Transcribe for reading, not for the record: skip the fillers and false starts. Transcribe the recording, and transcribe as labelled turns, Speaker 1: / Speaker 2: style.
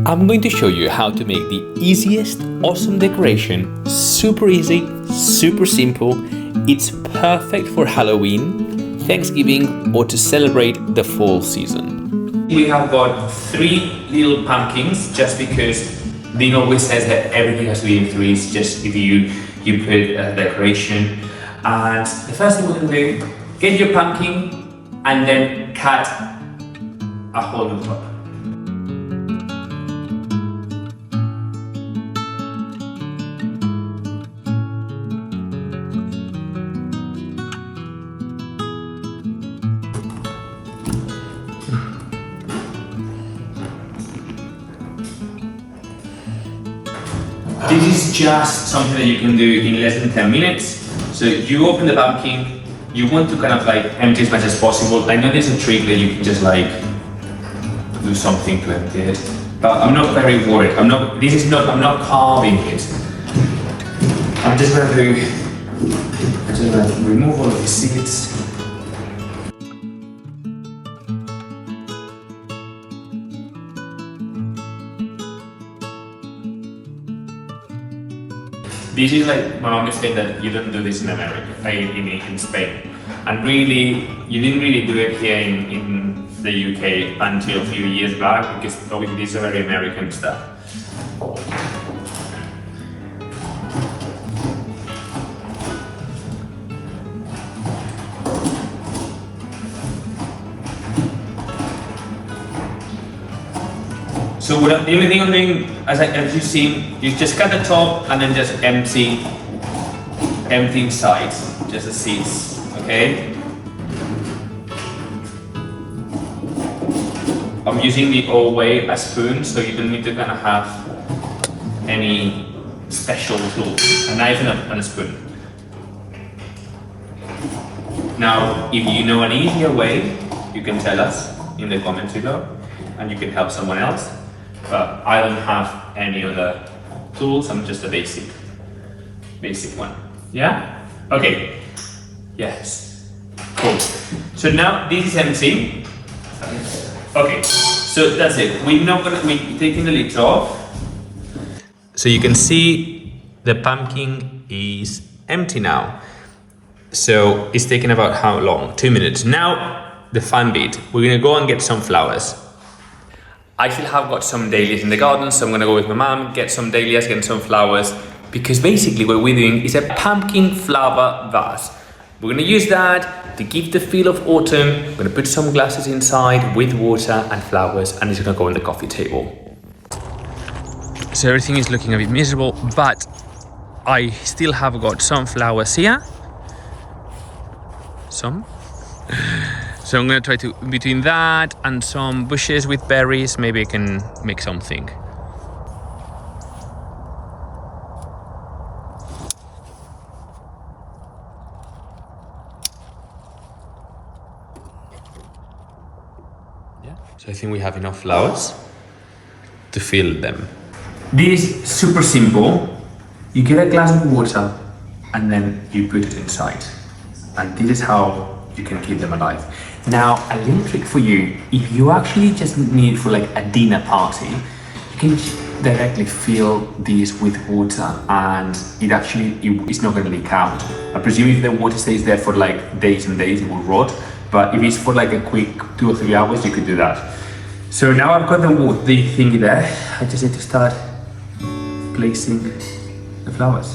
Speaker 1: I'm going to show you how to make the easiest awesome decoration. Super easy, super simple. It's perfect for Halloween, Thanksgiving, or to celebrate the fall season. We have got 3 little pumpkins just because Dean always says that everything has to be in threes, just if you put a decoration. And the first thing we're going to do, get your pumpkin and then cut a hole on top. This is just something that you can do in less than 10 minutes. So you open the pumpkin, you want to kind of like empty as much as possible. I know there's a trick that you can just like do something to empty it, but I'm not very worried. I'm not carving it. I'm just going to remove all of the seeds. This is like, my mom is saying that you don't do this in America, in Spain. And really, you didn't really do it here in the UK until a few years back, because obviously this is very American stuff. So the only thing I'm doing, as you've seen, you just cut the top and then just empty inside, just the seeds, okay? I'm using the old way a spoon, so you don't need to kind of have any special tools, a knife and a spoon. Now, if you know an easier way, you can tell us in the comments below, and you can help someone else. But I don't have any other tools, I'm just a basic one. Yeah? Okay. Yes. Cool. So now this is empty. Okay, so that's it. We're not gonna be taking the lid off. So you can see the pumpkin is empty now. So it's taken about how long? 2 minutes. Now the fun bit. We're gonna go and get some flowers. I still have got some dahlias in the garden, so I'm gonna go with my mom, get some dahlias, get some flowers, because basically what we're doing is a pumpkin flower vase. We're gonna use that to give the feel of autumn. We're gonna put some glasses inside with water and flowers, and it's gonna go on the coffee table. So everything is looking a bit miserable, but I still have got some flowers here. Some. So I'm going to try to, between that and some bushes with berries, maybe I can make something. Yeah. So I think we have enough flowers to fill them. This is super simple. You get a glass of water and then you put it inside. And this is how you can keep them alive. Now, a little trick for you, if you actually just need for like a dinner party, you can directly fill this with water and it's not going to leak out. I presume if the water stays there for like days and days, it will rot. But if it's for like a quick 2 or 3 hours, you could do that. So now I've got the thingy there. I just need to start placing the flowers.